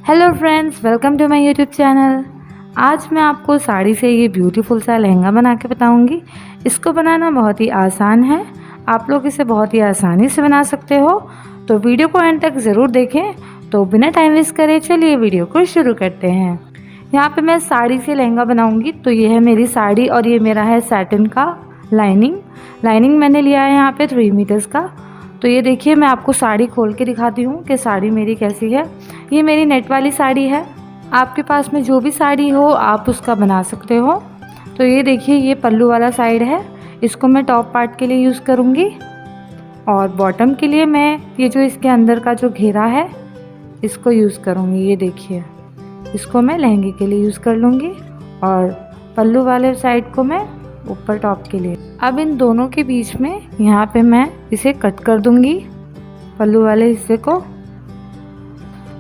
Hello friends, welcome to my YouTube channel. आज मैं आपको साड़ी से ये ब्यूटीफुल सा लहंगा बना के बताऊंगी। इसको बनाना बहुत ही आसान है। आप लोग इसे बहुत ही आसानी से बना सकते हो, तो वीडियो को एंड तक ज़रूर देखें। तो बिना टाइम वेस्ट करे चलिए वीडियो को शुरू करते हैं। यहाँ पे मैं साड़ी से लहंगा बनाऊंगी। तो ये है मेरी साड़ी और ये मेरा है सैटिन का लाइनिंग मैंने लिया है यहाँ पे 3 मीटर्स का। तो ये देखिए, मैं आपको साड़ी खोल के दिखाती हूँ कि साड़ी मेरी कैसी है। ये मेरी नेट वाली साड़ी है। आपके पास में जो भी साड़ी हो आप उसका बना सकते हो। तो ये देखिए, ये पल्लू वाला साइड है। इसको मैं टॉप पार्ट के लिए यूज़ करूँगी और बॉटम के लिए मैं ये जो इसके अंदर का जो घेरा है इसको यूज़ करूँगी। ये देखिए, इसको मैं लहंगे के लिए यूज़ कर लूँगी और पल्लू वाले साइड को मैं ऊपर टॉप के लिए। अब इन दोनों के बीच में यहाँ पे मैं इसे कट कर दूँगी, पल्लू वाले हिस्से को।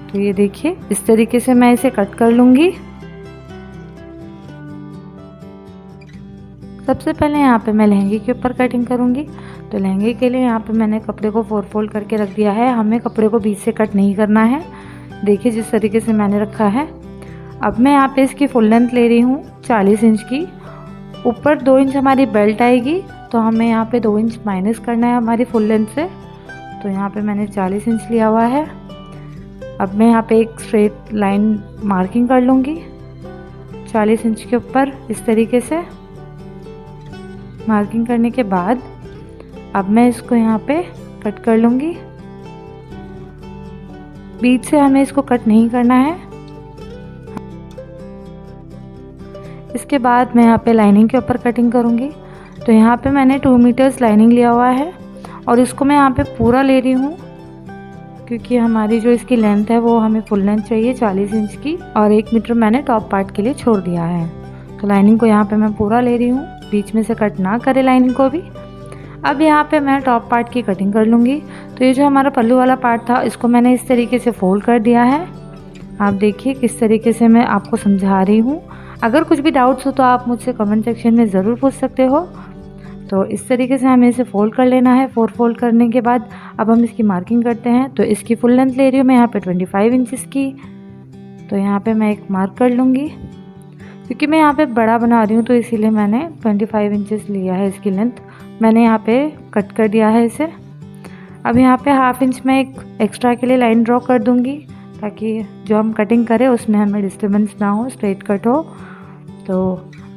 तो ये देखिए, इस तरीके से मैं इसे कट कर लूँगी। सबसे पहले यहाँ पे मैं लहंगे के ऊपर कटिंग करूँगी। तो लहंगे के लिए यहाँ पे मैंने कपड़े को 4 फोल्ड करके रख दिया है। हमें कपड़े को बीच से कट नहीं करना है। देखिए जिस तरीके से मैंने रखा है। अब मैं यहाँ पे इसकी फुल लेंथ ले रही हूँ 40 इंच की। ऊपर 2 इंच हमारी बेल्ट आएगी, तो हमें यहाँ पे 2 इंच माइनस करना है हमारी फुल लेंथ से। तो यहाँ पे मैंने 40 इंच लिया हुआ है। अब मैं यहाँ पे एक स्ट्रेट लाइन मार्किंग कर लूँगी 40 इंच के ऊपर। इस तरीके से मार्किंग करने के बाद अब मैं इसको यहाँ पे कट कर लूँगी। बीच से हमें इसको कट नहीं करना है। इसके बाद मैं यहाँ पे लाइनिंग के ऊपर कटिंग करूँगी। तो यहाँ पे मैंने 2 मीटर्स लाइनिंग लिया हुआ है और इसको मैं यहाँ पे पूरा ले रही हूँ, क्योंकि हमारी जो इसकी लेंथ है वो हमें फुल लेंथ चाहिए 40 इंच की, और 1 मीटर मैंने टॉप पार्ट के लिए छोड़ दिया है। तो लाइनिंग को यहाँ पे मैं पूरा ले रही हूँ, बीच में से कट ना करे लाइनिंग को भी। अब यहाँ पे मैं टॉप पार्ट की कटिंग कर लूँगी। तो ये जो हमारा पल्लू वाला पार्ट था इसको मैंने इस तरीके से फोल्ड कर दिया है। आप देखिए किस तरीके से मैं आपको समझा रही हूँ। अगर कुछ भी डाउट्स हो तो आप मुझसे कमेंट सेक्शन में ज़रूर पूछ सकते हो। तो इस तरीके से हमें इसे फोल्ड कर लेना है। 4 फोल्ड करने के बाद अब हम इसकी मार्किंग करते हैं। तो इसकी फुल लेंथ ले रही हूँ मैं यहाँ पे 25 इंचज़ की। तो यहाँ पे मैं एक मार्क कर लूँगी, क्योंकि मैं यहाँ पे बड़ा बना रही हूँ तो इसीलिए मैंने 25 इंचज़ लिया है इसकी लेंथ। मैंने यहाँ पे कट कर दिया है इसे। अब यहाँ पे 1/2 इंच मैं एक एक्स्ट्रा के लिए लाइन ड्रॉ कर दूँगी, ताकि जो हम कटिंग करें उसमें हमें डिस्टर्बेंस ना हो, स्ट्रेट कट हो। तो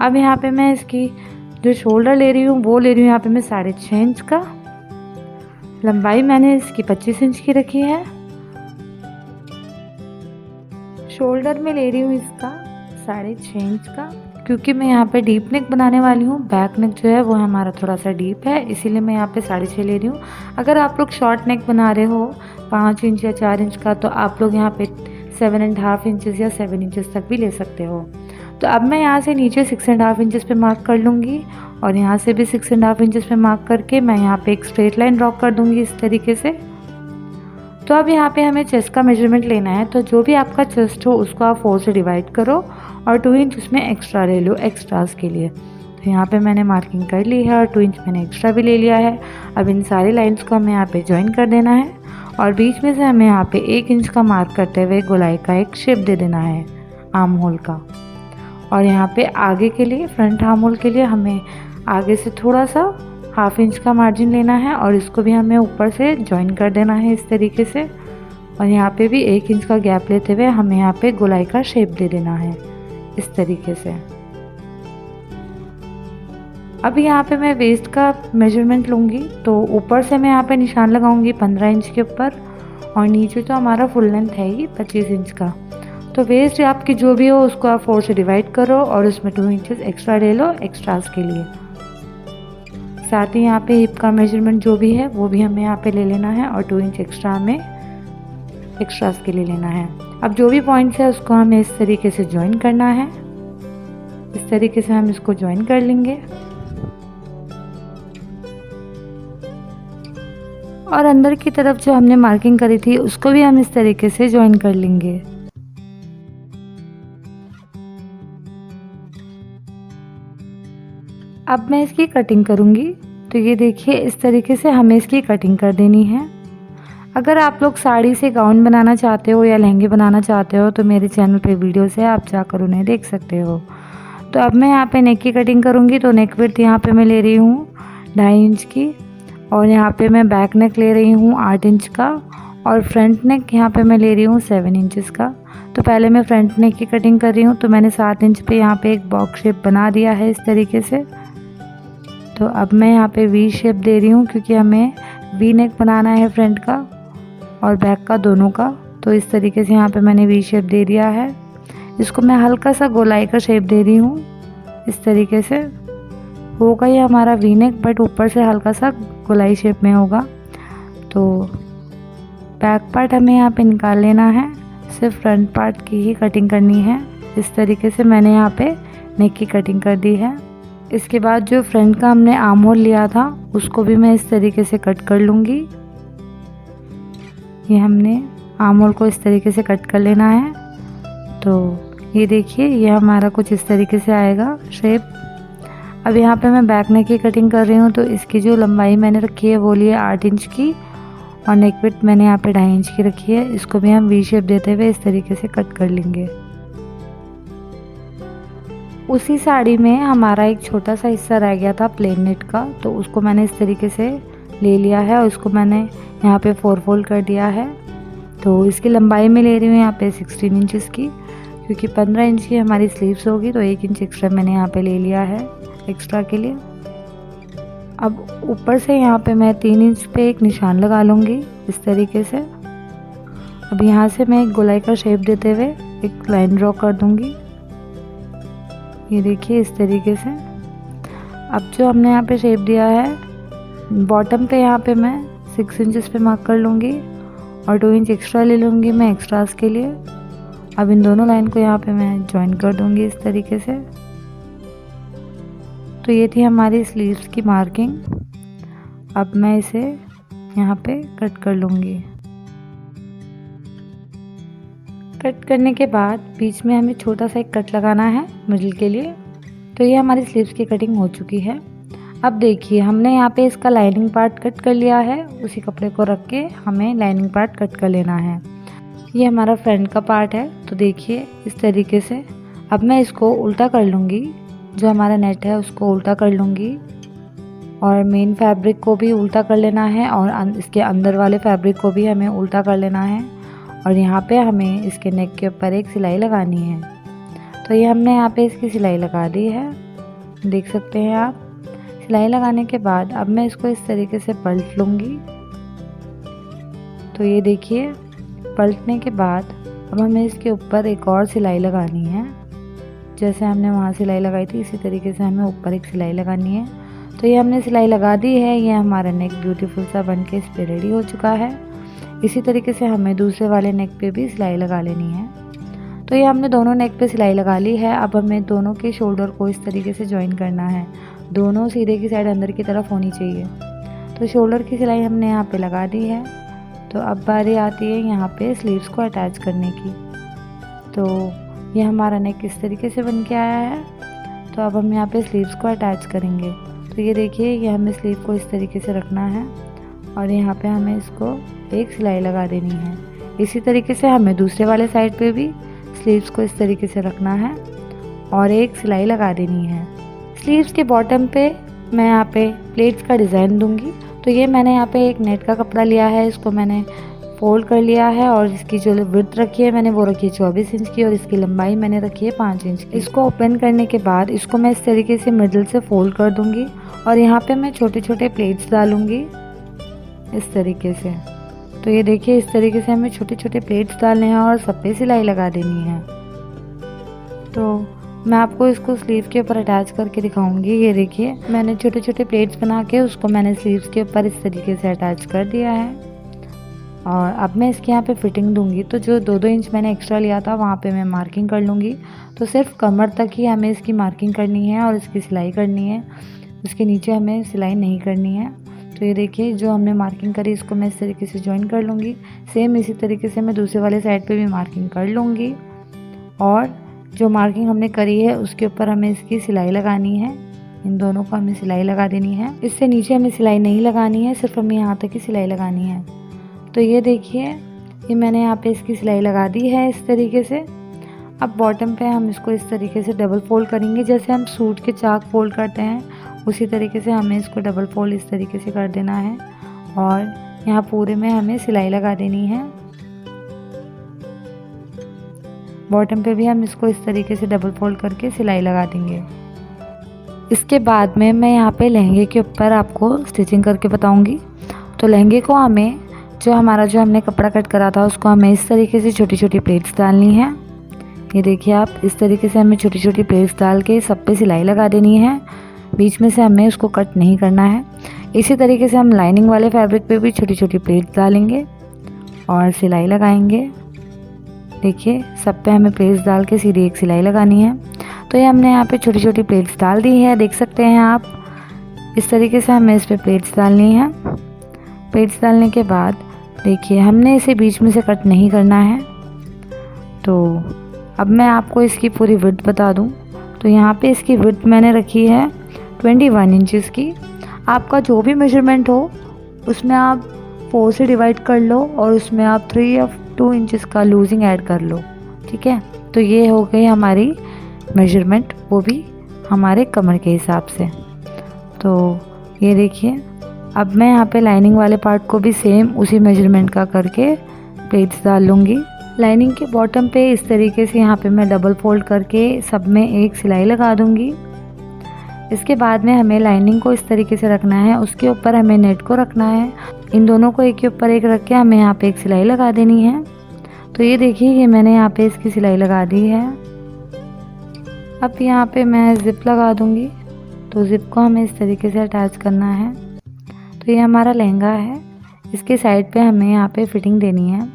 अब यहाँ पे मैं इसकी जो शोल्डर ले रही हूँ वो ले रही हूँ यहाँ पे मैं 6.5 इंच का। लंबाई मैंने इसकी 25 इंच की रखी है। शोल्डर में ले रही हूँ इसका 6.5 इंच का, क्योंकि मैं यहाँ पे डीप नेक बनाने वाली हूँ। बैक नेक जो है वो हमारा थोड़ा सा डीप है, इसीलिए मैं यहाँ पे 6.5 ले रही हूँ। अगर आप लोग शॉर्ट नेक बना रहे हो 5 इंच या 4 इंच का, तो आप लोग यहाँ पे 7.5 इंचज़ या 7 इंचज़ तक भी ले सकते हो। तो अब मैं यहाँ से नीचे 6.5 इंचज़ पे मार्क कर लूँगी और यहाँ से भी 6.5 इंचज़ पे मार्क करके मैं यहाँ पे एक स्ट्रेट लाइन ड्रॉ कर दूँगी इस तरीके से। तो अब यहाँ पे हमें चेस्ट का मेजरमेंट लेना है। तो जो भी आपका चेस्ट हो उसको आप 4 से डिवाइड करो और 2 इंच उसमें एक्स्ट्रा ले लो एक्स्ट्रास के लिए। तो यहाँ पे मैंने मार्किंग कर ली है और 2 इंच मैंने एक्स्ट्रा भी ले लिया है। अब इन सारी लाइंस को हमें यहाँ पे ज्वाइन कर देना है और बीच में से हमें यहाँ पे 1 इंच का मार्क करते हुए गोलाई का एक शेप दे देना है आर्म होल का। और यहाँ पे आगे के लिए, फ्रंट आर्म होल के लिए हमें आगे से थोड़ा सा 1/2 इंच का मार्जिन लेना है और इसको भी हमें ऊपर से ज्वाइन कर देना है इस तरीके से। और यहाँ पे भी 1 इंच का गैप लेते हुए हमें यहाँ पे गोलाई का शेप दे देना है इस तरीके से। अब यहाँ पे मैं वेस्ट का मेजरमेंट लूँगी। तो ऊपर से मैं यहाँ पे निशान लगाऊंगी 15 इंच के ऊपर और नीचे तो हमारा फुल लेंथ है ही 25 इंच का। तो वेस्ट आपकी जो भी हो उसको आप 4 से डिवाइड करो और उसमें 2 इंचज़ एक्स्ट्रा ले लो एक्स्ट्रास के लिए। साथ ही यहाँ पे हिप का मेजरमेंट जो भी है वो भी हमें यहाँ पे ले लेना है और 2 इंच एक्स्ट्रा हमें एक्स्ट्रास के लिए लेना है। अब जो भी पॉइंट्स है उसको हमें इस तरीके से ज्वाइन करना है। इस तरीके से हम इसको ज्वाइन कर लेंगे और अंदर की तरफ जो हमने मार्किंग करी थी उसको भी हम इस तरीके से ज्वाइन कर लेंगे। अब मैं इसकी कटिंग करूँगी। तो ये देखिए, इस तरीके से हमें इसकी कटिंग कर देनी है। अगर आप लोग साड़ी से गाउन बनाना चाहते हो या लहंगे बनाना चाहते हो तो मेरे चैनल पे वीडियोस है, आप जाकर उन्हें देख सकते हो। तो अब मैं यहाँ पे नेक की कटिंग करूँगी। तो नेक विड्थ यहाँ पे मैं ले रही हूँ 2.5 इंच की, और यहाँ पे मैं बैक नेक ले रही हूँ 8 इंच का, और फ्रंट नेक यहाँ पे मैं ले रही हूँ 7 इंचज़ का। तो पहले मैं फ्रंट नेक की कटिंग कर रही हूँ। तो मैंने 7 इंच पे यहाँ पे एक बॉक्स शेप बना दिया है इस तरीके से। तो अब मैं यहाँ पे वी शेप दे रही हूँ, क्योंकि हमें वी नेक बनाना है फ्रंट का और बैक का दोनों का। तो इस तरीके से यहाँ पे मैंने वी शेप दे दिया है। इसको मैं हल्का सा गोलाई का शेप दे रही हूँ। इस तरीके से होगा ये हमारा वी नेक, बट ऊपर से हल्का सा गोलाई शेप में होगा। तो बैक पार्ट हमें यहाँ पे निकाल लेना है, सिर्फ फ्रंट पार्ट की ही कटिंग करनी है। इस तरीके से मैंने यहाँ पे नेक की कटिंग कर दी है। इसके बाद जो फ्रंट का हमने आर्म होल लिया था उसको भी मैं इस तरीके से कट कर लूँगी। ये हमने आर्म होल को इस तरीके से कट कर लेना है। तो ये देखिए, ये हमारा कुछ इस तरीके से आएगा शेप। अब यहाँ पे मैं बैक नेक की कटिंग कर रही हूँ। तो इसकी जो लंबाई मैंने रखी है वो ली है 8 इंच की, और नेक विड्थ मैंने यहाँ पे 2.5 इंच की रखी है। इसको भी हम वी शेप देते हुए इस तरीके से कट कर लेंगे। उसी साड़ी में हमारा एक छोटा सा हिस्सा रह गया था प्लेन नेट का, तो उसको मैंने इस तरीके से ले लिया है और उसको मैंने यहाँ पे 4 फोल्ड कर दिया है। तो इसकी लंबाई में ले रही हूँ यहाँ पे 16 इंचज़ की, क्योंकि 15 इंच की हमारी स्लीव्स होगी। तो 1 इंच एक्स्ट्रा मैंने यहाँ पे ले लिया है एक्स्ट्रा के लिए। अब ऊपर से यहाँ पे मैं 3 इंच पे एक निशान लगा लूँगी इस तरीके से। अब यहाँ से मैं एक गोलाई का शेप देते हुए एक लाइन ड्रॉ कर दूँगी। ये देखिए इस तरीके से। अब जो हमने यहाँ पे शेप दिया है बॉटम पे, यहाँ पे मैं 6 इंचज़ पे मार्क कर लूँगी और 2 इंच एक्स्ट्रा ले लूँगी मैं एक्स्ट्रास के लिए। अब इन दोनों लाइन को यहाँ पे मैं ज्वाइन कर दूँगी इस तरीके से। तो ये थी हमारी स्लीव्स की मार्किंग। अब मैं इसे यहाँ पे कट कर लूँगी। कट करने के बाद बीच में हमें छोटा सा एक कट लगाना है मिडिल के लिए। तो ये हमारी स्लीव्स की कटिंग हो चुकी है। अब देखिए, हमने यहाँ पे इसका लाइनिंग पार्ट कट कर लिया है। उसी कपड़े को रख के हमें लाइनिंग पार्ट कट कर लेना है। ये हमारा फ्रंट का पार्ट है। तो देखिए इस तरीके से। अब मैं इसको उल्टा कर लूँगी, जो हमारा नेट है उसको उल्टा कर लूँगी, और मेन फैब्रिक को भी उल्टा कर लेना है, और इसके अंदर वाले फैब्रिक को भी हमें उल्टा कर लेना है। और यहाँ पे हमें इसके नेक के ऊपर एक सिलाई लगानी है। तो ये हमने यहाँ पे इसकी सिलाई लगा दी है, देख सकते हैं आप। सिलाई लगाने के बाद अब मैं इसको इस तरीके से पलट लूँगी। तो ये देखिए, पलटने के बाद अब हमें इसके ऊपर एक और सिलाई लगानी है। जैसे हमने वहाँ सिलाई लगाई थी इसी तरीके से हमें ऊपर एक सिलाई लगानी है। तो ये हमने सिलाई लगा दी है। ये हमारा नेक ब्यूटीफुल सा बन के इस पे रेडी हो चुका है। इसी तरीके से हमें दूसरे वाले नेक पे भी सिलाई लगा लेनी है। तो ये हमने दोनों नेक पे सिलाई लगा ली है। अब हमें दोनों के शोल्डर को इस तरीके से ज्वाइन करना है। दोनों सीधे की साइड अंदर की तरफ होनी चाहिए। तो शोल्डर की सिलाई हमने यहाँ पे लगा दी है। तो अब बारी आती है यहाँ पे स्लीव्स को अटैच करने की। तो ये हमारा नेक इस तरीके से बन के आया है। तो अब हम यहाँ पे स्लीव्स को अटैच करेंगे। तो ये देखिए, ये हमें स्लीव को इस तरीके से रखना है और यहाँ पे हमें इसको एक सिलाई लगा देनी है। इसी तरीके से हमें दूसरे वाले साइड पे भी स्लीव्स को इस तरीके से रखना है और एक सिलाई लगा देनी है। स्लीव्स के बॉटम पे मैं यहाँ पे प्लेट्स का डिज़ाइन दूंगी। तो ये मैंने यहाँ पे एक नेट का कपड़ा लिया है, इसको मैंने फोल्ड कर लिया है और इसकी जो विड्थ रखी है मैंने वो रखी है 24 इंच की और इसकी लंबाई मैंने रखी है 5 इंच की। इसको ओपन करने के बाद इसको मैं इस तरीके से मिडिल से फोल्ड कर दूंगी और यहाँ पे मैं छोटे छोटे प्लेट्स डालूंगी इस तरीके से। तो ये देखिए, इस तरीके से हमें छोटे छोटे प्लेट्स डालने हैं और सब पे सिलाई लगा देनी है। तो मैं आपको इसको स्लीव के ऊपर अटैच करके दिखाऊंगी। ये देखिए, मैंने छोटे छोटे प्लेट्स बना के उसको मैंने स्लीव्स के ऊपर इस तरीके से अटैच कर दिया है। और अब मैं इसके यहाँ पे फिटिंग दूंगी। तो जो 2-2 इंच मैंने एक्स्ट्रा लिया था वहाँ पे मैं मार्किंग कर लूँगी। तो सिर्फ कमर तक ही हमें इसकी मार्किंग करनी है और इसकी सिलाई करनी है, उसके नीचे हमें सिलाई नहीं करनी है। तो ये देखिए, जो हमने मार्किंग करी इसको मैं इस तरीके से ज्वाइन कर लूँगी। सेम इसी तरीके से मैं दूसरे वाले साइड पे भी मार्किंग कर लूँगी और जो मार्किंग हमने करी है उसके ऊपर हमें इसकी सिलाई लगानी है। इन दोनों को हमें सिलाई लगा देनी है। इससे नीचे हमें सिलाई नहीं लगानी है, सिर्फ हमें यहाँ तक ही सिलाई लगानी है। तो ये देखिए, ये मैंने यहाँ पे इसकी सिलाई लगा दी है इस तरीके से। अब बॉटम पे हम इसको इस तरीके से डबल फोल्ड करेंगे, जैसे हम सूट के चाक फोल्ड करते हैं उसी तरीके से हमें इसको डबल फोल्ड इस तरीके से कर देना है और यहाँ पूरे में हमें सिलाई लगा देनी है। बॉटम पे भी हम इसको इस तरीके से डबल फोल्ड करके सिलाई लगा देंगे। इसके बाद में मैं यहाँ पे लहंगे के ऊपर आपको स्टिचिंग करके बताऊंगी। तो लहंगे को हमें जो हमने कपड़ा कट करा था उसको हमें इस तरीके से छोटी छोटी प्लेट्स डालनी है। ये देखिए आप, इस तरीके से हमें छोटी छोटी प्लेट्स डाल के सब पे सिलाई लगा देनी है। बीच में से हमें उसको कट नहीं करना है। इसी तरीके से हम लाइनिंग वाले फैब्रिक पे भी छोटी छोटी प्लेट्स डालेंगे और सिलाई लगाएंगे। देखिए सब पे हमें प्लेट्स डाल के सीधी एक सिलाई लगानी है। तो ये हमने यहाँ पे छोटी छोटी प्लेट्स डाल दी है, देख सकते हैं आप। इस तरीके से हमें इस पे प्लेट्स डालनी है। प्लेट्स डालने के बाद देखिए हमने इसे बीच में से कट नहीं करना है। तो अब मैं आपको इसकी पूरी विड्थ बता दूं। तो यहाँ पे इसकी विड्थ मैंने रखी है 21 इंचेस की। आपका जो भी मेजरमेंट हो उसमें आप 4 से डिवाइड कर लो और उसमें आप 3 या 2 इंचेस का लूजिंग ऐड कर लो, ठीक है। तो ये हो गई हमारी मेजरमेंट, वो भी हमारे कमर के हिसाब से। तो ये देखिए, अब मैं यहाँ पे लाइनिंग वाले पार्ट को भी सेम उसी मेजरमेंट का करके प्लेट्स डाल लूँगी। लाइनिंग के बॉटम पे इस तरीके से यहाँ पे मैं डबल फोल्ड करके सब में एक सिलाई लगा दूँगी। इसके बाद में हमें लाइनिंग को इस तरीके से रखना है, उसके ऊपर हमें नेट को रखना है। इन दोनों को एक के ऊपर एक रख के हमें यहाँ पे एक सिलाई लगा देनी है। तो ये देखिए, ये मैंने यहाँ पे इसकी सिलाई लगा दी है। अब यहाँ पे मैं ज़िप लगा दूँगी। तो ज़िप को हमें इस तरीके से अटैच करना है। तो ये हमारा लहंगा है, इसके साइड पे हमें यहाँ पे फिटिंग देनी है।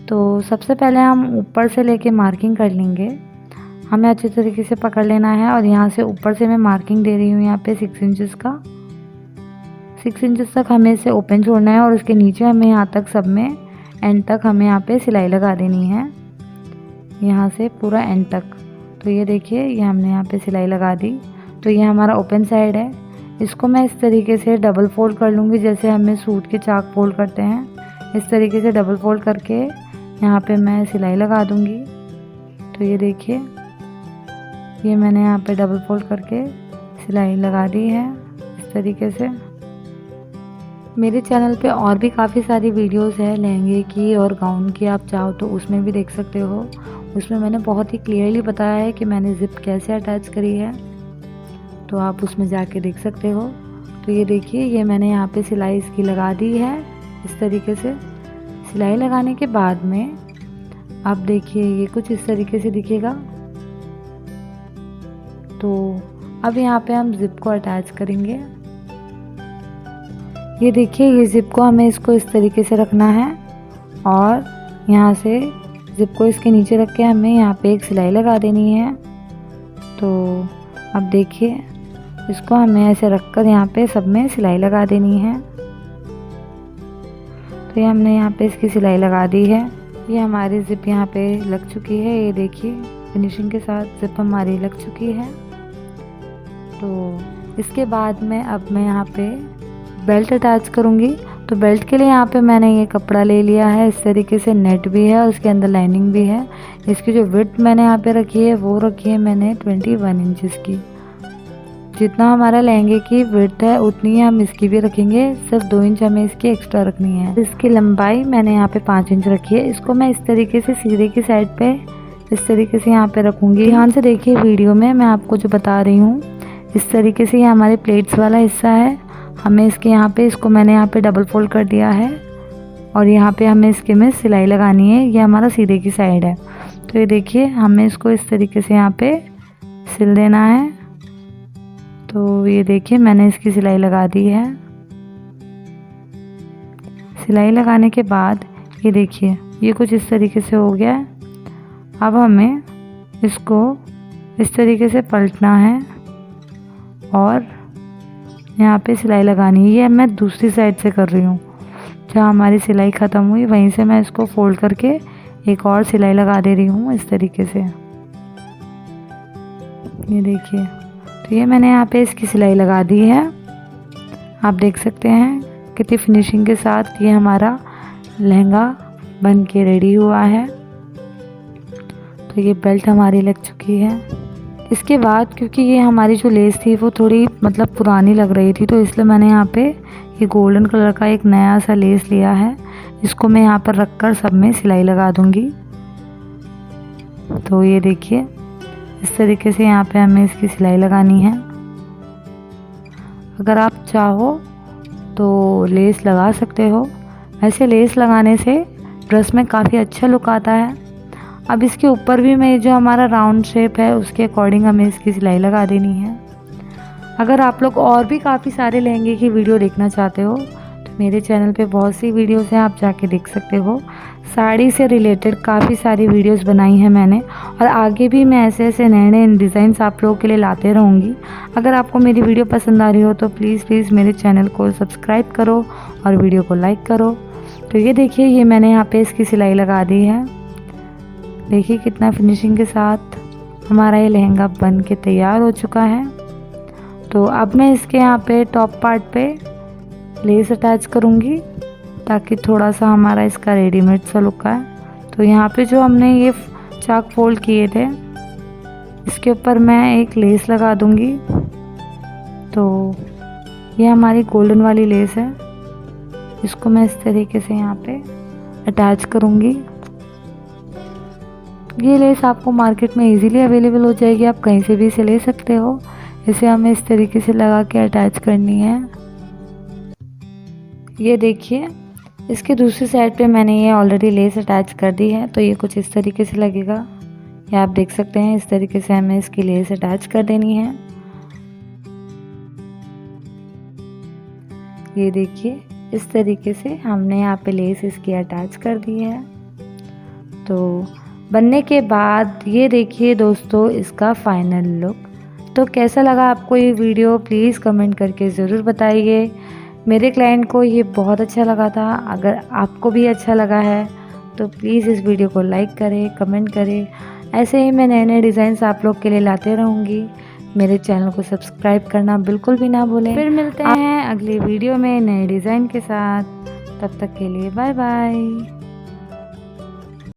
तो सबसे पहले हम ऊपर से लेके मार्किंग कर लेंगे। हमें अच्छे तरीके से पकड़ लेना है और यहाँ से ऊपर से मैं मार्किंग दे रही हूँ यहाँ पे 6 इंचेस का। 6 इंचेस तक हमें इसे ओपन छोड़ना है और उसके नीचे हमें यहाँ तक सब में एंड तक हमें यहाँ पे सिलाई लगा देनी है, यहाँ से पूरा एंड तक। तो ये देखिए, ये हमने यहाँ पे सिलाई लगा दी। तो ये हमारा ओपन साइड है, इसको मैं इस तरीके से डबल फोल्ड कर लूँगी, जैसे हमें सूट के चाक फोल्ड करते हैं। इस तरीके से डबल फोल्ड करके यहाँ पे मैं सिलाई लगा दूँगी। तो ये देखिए, ये मैंने यहाँ पे डबल फोल्ड करके सिलाई लगा दी है इस तरीके से। मेरे चैनल पे और भी काफ़ी सारी वीडियोस है लहंगे की और गाउन की, आप चाहो तो उसमें भी देख सकते हो। उसमें मैंने बहुत ही क्लियरली बताया है कि मैंने ज़िप कैसे अटैच करी है, तो आप उसमें जाके देख सकते हो। तो ये देखिए, ये मैंने यहाँ पे सिलाई इसकी लगा दी है इस तरीके से। सिलाई लगाने के बाद में आप देखिए, ये कुछ इस तरीके से दिखेगा। तो अब यहाँ पे हम ज़िप को अटैच करेंगे। ये देखिए, ये ज़िप को हमें इसको इस तरीके से रखना है और यहाँ से ज़िप को इसके नीचे रख के हमें यहाँ पे एक सिलाई लगा देनी है। तो अब देखिए, इसको हमें ऐसे रखकर यहाँ पे सब में सिलाई लगा देनी है। तो ये हमने यहाँ पे इसकी सिलाई लगा दी है। ये हमारी ज़िप यहाँ पे लग चुकी है। ये देखिए, फिनिशिंग के साथ ज़िप हमारी लग चुकी है। तो इसके बाद में अब मैं यहाँ पे बेल्ट अटैच करूँगी। तो बेल्ट के लिए यहाँ पे मैंने ये कपड़ा ले लिया है, इस तरीके से नेट भी है और उसके अंदर लाइनिंग भी है। इसकी जो विड्थ मैंने यहाँ पे रखी है वो रखी है मैंने 21 इंचेस की। जितना हमारा लहंगे की विड्थ है उतनी ही हम इसकी भी रखेंगे, सिर्फ 2 इंच हमें इसकी एक्स्ट्रा रखनी है। इसकी लंबाई मैंने यहाँ पे 5 इंच रखी है। इसको मैं इस तरीके से सीधे की साइड पे इस तरीके से यहाँ पे रखूँगी। ध्यान से देखिए वीडियो में मैं आपको जो बता रही हूँ। इस तरीके से ये हमारे प्लेट्स वाला हिस्सा है। हमें इसके यहाँ पे इसको मैंने यहाँ पे डबल फोल्ड कर दिया है और यहाँ पे हमें इसके में सिलाई लगानी है। ये हमारा सीधे की साइड है। तो ये देखिए, हमें इसको इस तरीके से यहाँ पे सिल देना है। तो ये देखिए, मैंने इसकी सिलाई लगा दी है। सिलाई लगाने के बाद ये देखिए, ये कुछ इस तरीके से हो गया है। अब हमें इसको इस तरीके से पलटना है और यहाँ पे सिलाई लगानी है। ये मैं दूसरी साइड से कर रही हूँ, जहाँ हमारी सिलाई ख़त्म हुई वहीं से मैं इसको फोल्ड करके एक और सिलाई लगा दे रही हूँ इस तरीके से। ये देखिए, तो ये मैंने यहाँ पे इसकी सिलाई लगा दी है। आप देख सकते हैं कितनी फिनिशिंग के साथ ये हमारा लहंगा बन के रेडी हुआ है। तो ये बेल्ट हमारी लग चुकी है। इसके बाद क्योंकि ये हमारी जो लेस थी वो थोड़ी मतलब पुरानी लग रही थी, तो इसलिए मैंने यहाँ पे ये गोल्डन कलर का एक नया सा लेस लिया है। इसको मैं यहाँ पर रखकर सब में सिलाई लगा दूँगी। तो ये देखिए इस तरीके से यहाँ पे हमें इसकी सिलाई लगानी है। अगर आप चाहो तो लेस लगा सकते हो। वैसे लेस लगाने से ड्रेस में काफ़ी अच्छा लुक आता है। अब इसके ऊपर भी मैं जो हमारा राउंड शेप है उसके अकॉर्डिंग हमें इसकी सिलाई लगा देनी है। अगर आप लोग और भी काफ़ी सारे लहंगे की वीडियो देखना चाहते हो तो मेरे चैनल पे बहुत सी वीडियोस हैं, आप जाके देख सकते हो। साड़ी से रिलेटेड काफ़ी सारी वीडियोस बनाई हैं मैंने, और आगे भी मैं ऐसे ऐसे नए नए डिज़ाइंस आप लोगों के लिए लाते रहूँगी। अगर आपको मेरी वीडियो पसंद आ रही हो तो प्लीज़ मेरे चैनल को सब्सक्राइब करो और वीडियो को लाइक करो। तो ये देखिए ये मैंने यहाँ पे इसकी सिलाई लगा दी है। देखिए कितना फिनिशिंग के साथ हमारा ये लहंगा बन के तैयार हो चुका है। तो अब मैं इसके यहाँ पे टॉप पार्ट पे लेस अटैच करूँगी ताकि थोड़ा सा हमारा इसका रेडीमेड सा लुक आए। तो यहाँ पे जो हमने ये चाक फोल्ड किए थे इसके ऊपर मैं एक लेस लगा दूँगी। तो ये हमारी गोल्डन वाली लेस है, इसको मैं इस तरीके से यहाँ पे अटैच करूँगी। ये लेस आपको मार्केट में इजीली अवेलेबल हो जाएगी, आप कहीं से भी इसे ले सकते हो। इसे हमें इस तरीके से लगा के अटैच करनी है। ये देखिए इसके दूसरी साइड पे मैंने ये ऑलरेडी लेस अटैच कर दी है। तो ये कुछ इस तरीके से लगेगा, ये आप देख सकते हैं। इस तरीके से हमें इसकी लेस अटैच कर देनी है। ये देखिए इस तरीके से हमने यहाँ पे लेस इसकी अटैच कर दी है। तो बनने के बाद ये देखिए दोस्तों इसका फाइनल लुक। तो कैसा लगा आपको ये वीडियो प्लीज़ कमेंट करके ज़रूर बताइए। मेरे क्लाइंट को ये बहुत अच्छा लगा था। अगर आपको भी अच्छा लगा है तो प्लीज़ इस वीडियो को लाइक करें, कमेंट करें। ऐसे ही मैं नए नए डिज़ाइंस आप लोग के लिए लाते रहूँगी। मेरे चैनल को सब्सक्राइब करना बिल्कुल भी ना भूलें। फिर मिलते हैं अगली वीडियो में नए डिज़ाइन के साथ। तब तक के लिए बाय बाय।